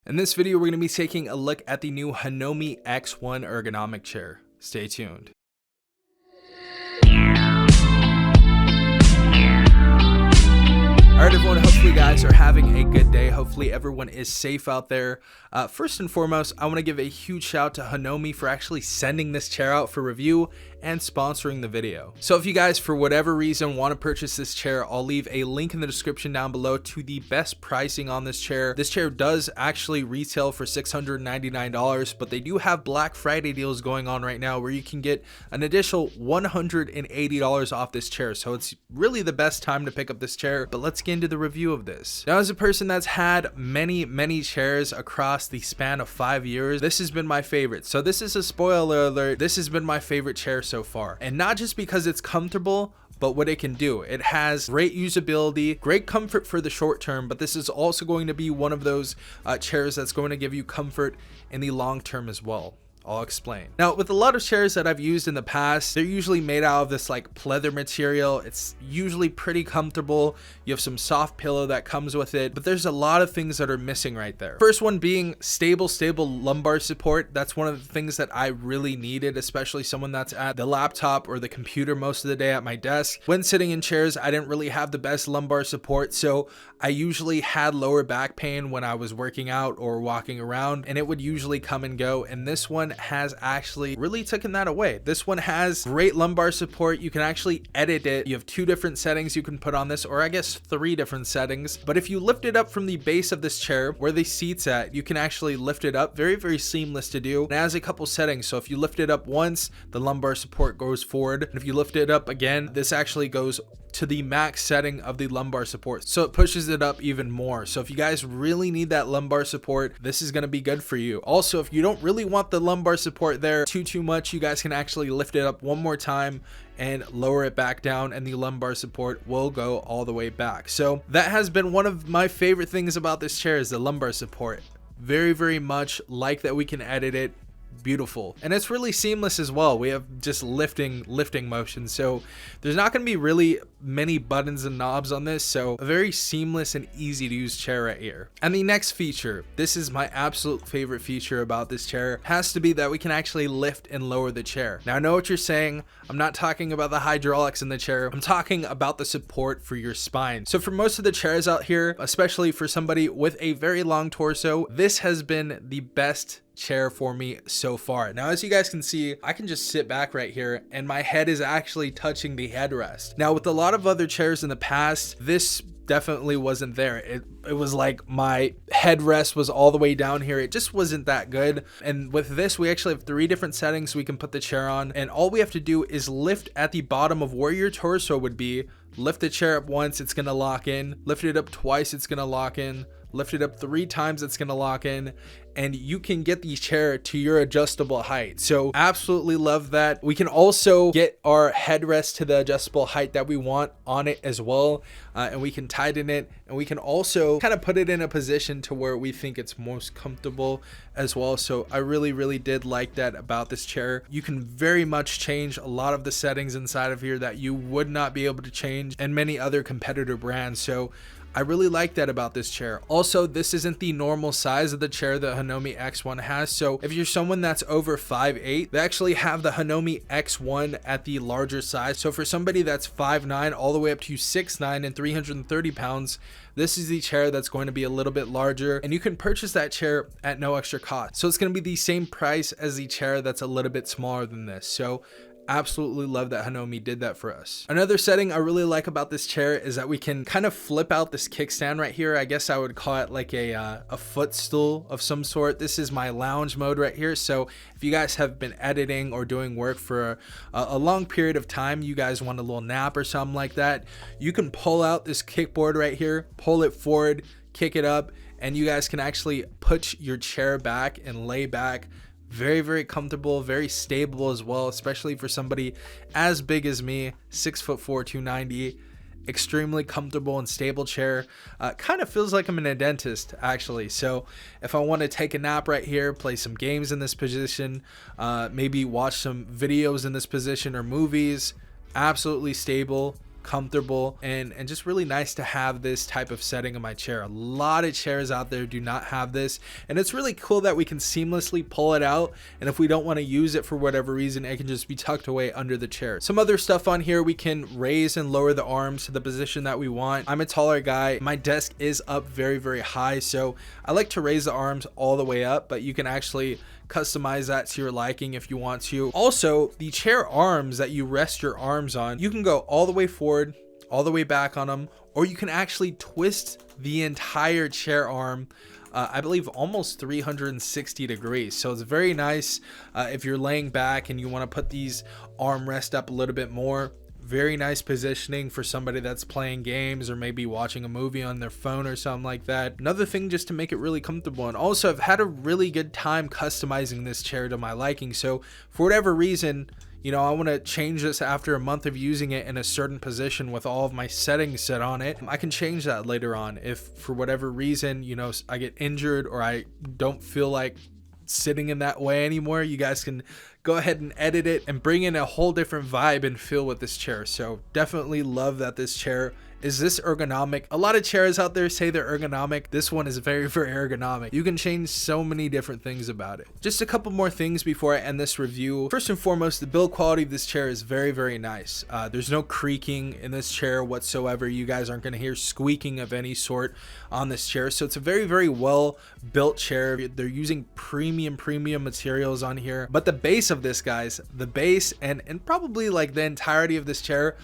In this video, we're going to be taking a look at the new Hinomi X1 ergonomic chair. Stay tuned. Alright everyone, hopefully you guys are having a good day. Hopefully everyone is safe out there. First and foremost, I want to give a huge shout out to Hinomi for actually sending this chair out for review and sponsoring the video. So if you guys, for whatever reason, want to purchase this chair, I'll leave a link in the description down below to the best pricing on this chair. This chair does actually retail for $699, but they do have Black Friday deals going on right now where you can get an additional $180 off this chair. So it's really the best time to pick up this chair, but let's get into the review of this. Now, as a person that's had many chairs across the span of 5 years, this has been my favorite. So this is a spoiler alert, this has been my favorite chair so far, and not just because it's comfortable, but what it can do. It has great usability, great comfort for the short term, but this is also going to be one of those chairs that's going to give you comfort in the long term as well. I'll explain. Now, with a lot of chairs that I've used in the past, they're usually made out of this like pleather material. It's usually pretty comfortable. You have some soft pillow that comes with it, but there's a lot of things that are missing right there. First one being stable lumbar support. That's one of the things that I really needed, especially someone that's at the laptop or the computer most of the day at my desk. When sitting in chairs, I didn't really have the best lumbar support, so I usually had lower back pain when I was working out or walking around, and it would usually come and go, and this one has actually really taken that away. This one has great lumbar support. You can actually edit it. You have 2 different settings you can put on this, or I guess 3 different settings. But if you lift it up from the base of this chair where the seat's at, you can actually lift it up. Very seamless to do. It has a couple settings. So if you lift it up once, the lumbar support goes forward. And if you lift it up again, this actually goes to the max setting of the lumbar support, so it pushes it up even more. So if you guys really need that lumbar support, this is going to be good for you. Also, if you don't really want the lumbar support there too much, you guys can actually lift it up one more time and lower it back down, and the lumbar support will go all the way back. So that has been one of my favorite things about this chair, is the lumbar support. Very much like that we can edit it. Beautiful, and it's really seamless as well. We have just lifting motion, so there's not going to be really many buttons and knobs on this, so a very seamless and easy to use chair right here. And the next feature, this is my absolute favorite feature about this chair, has to be that we can actually lift and lower the chair. Now I know what you're saying, I'm not talking about the hydraulics in the chair, I'm talking about the support for your spine. So for most of the chairs out here, especially for somebody with a very long torso, this has been the best chair for me so far. Now, as you guys can see, I can just sit back right here and my head is actually touching the headrest. Now, with a lot of other chairs in the past, this definitely wasn't there. It was like my headrest was all the way down here. It just wasn't that good. And with this, we actually have 3 different settings we can put the chair on, and all we have to do is lift at the bottom of where your torso would be. Lift the chair up once, it's gonna lock in. Lift it up twice, it's gonna lock in. Lift it up 3 times, it's gonna lock in, and you can get the chair to your adjustable height. So absolutely love that. We can also get our headrest to the adjustable height that we want on it as well, and we can tighten it, and we can also kind of put it in a position to where we think it's most comfortable as well. So I really did like that about this chair. You can very much change a lot of the settings inside of here that you would not be able to change in many other competitor brands. So I really like that about this chair. Also, this isn't the normal size of the chair that Hinomi X1 has. So if you're someone that's over 5'8", they actually have the Hinomi X1 at the larger size. So for somebody that's 5'9" all the way up to 6'9" and 330 pounds, this is the chair that's going to be a little bit larger, and you can purchase that chair at no extra cost. So it's going to be the same price as the chair that's a little bit smaller than this. So absolutely love that Hinomi did that for us. Another setting I really like about this chair is that we can kind of flip out this kickstand right here. I guess I would call it like a footstool of some sort. This is my lounge mode right here. So if you guys have been editing or doing work for a long period of time, you guys want a little nap or something like that, you can pull out this kickboard right here, pull it forward, kick it up, and you guys can actually put your chair back and lay back. Very comfortable, very stable as well, especially for somebody as big as me, 6'4", 290. Extremely comfortable and stable chair. Kind of feels like I'm in a dentist actually. So if I want to take a nap right here, play some games in this position, maybe watch some videos in this position or movies, absolutely stable, comfortable, and just really nice to have this type of setting in my chair. A lot of chairs out there do not have this, and it's really cool that we can seamlessly pull it out, and if we don't want to use it for whatever reason, it can just be tucked away under the chair. Some other stuff on here, we can raise and lower the arms to the position that we want. I'm a taller guy, my desk is up very high, so I like to raise the arms all the way up, but you can actually customize that to your liking if you want to. Also, the chair arms that you rest your arms on, you can go all the way forward, all the way back on them, or you can actually twist the entire chair arm, I believe almost 360 degrees. So it's very nice if you're laying back and you want to put these armrests up a little bit more. Very nice positioning for somebody that's playing games or maybe watching a movie on their phone or something like that. Another thing just to make it really comfortable. And also, I've had a really good time customizing this chair to my liking. So for whatever reason, you know, I want to change this after a month of using it in a certain position with all of my settings set on it. I can change that later on if for whatever reason, you know, I get injured or I don't feel like sitting in that way anymore. You guys can go ahead and edit it and bring in a whole different vibe and feel with this chair. So definitely love that this chair is this ergonomic. A lot of chairs out there say they're ergonomic. This one is very ergonomic. You can change so many different things about it. Just a couple more things before I end this review. First and foremost, the build quality of this chair is very nice. There's no creaking in this chair whatsoever. You guys aren't going to hear squeaking of any sort on this chair. So it's a very well built chair. They're using premium materials on here. But the base of this, guys, the base and probably like the entirety of this chair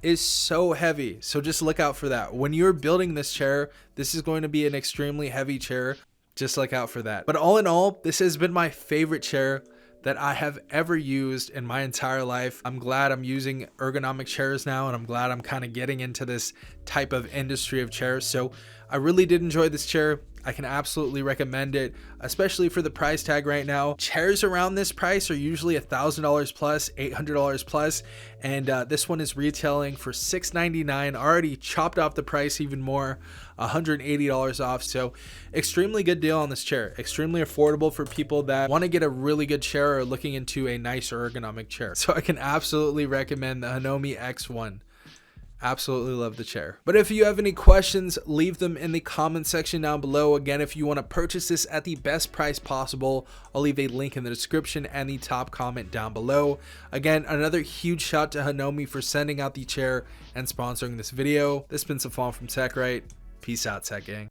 is so heavy. So just look out for that. When you're building this chair, this is going to be an extremely heavy chair. Just look out for that. But all in all, this has been my favorite chair that I have ever used in my entire life. I'm glad I'm using ergonomic chairs now, and I'm glad I'm kind of getting into this type of industry of chairs. So I really did enjoy this chair. I can absolutely recommend it, especially for the price tag right now. Chairs around this price are usually $1,000 plus, $800 plus, and this one is retailing for $699. Already chopped off the price even more, $180 off. So extremely good deal on this chair. Extremely affordable for people that want to get a really good chair or looking into a nicer ergonomic chair. So I can absolutely recommend the Hinomi X1. Absolutely love the chair. But if you have any questions, leave them in the comment section down below. Again, if you want to purchase this at the best price possible, I'll leave a link in the description and the top comment down below. Again, another huge shout to Hinomi for sending out the chair and sponsoring this video. This has been Safon from TechRight. Peace out, Tech Gang.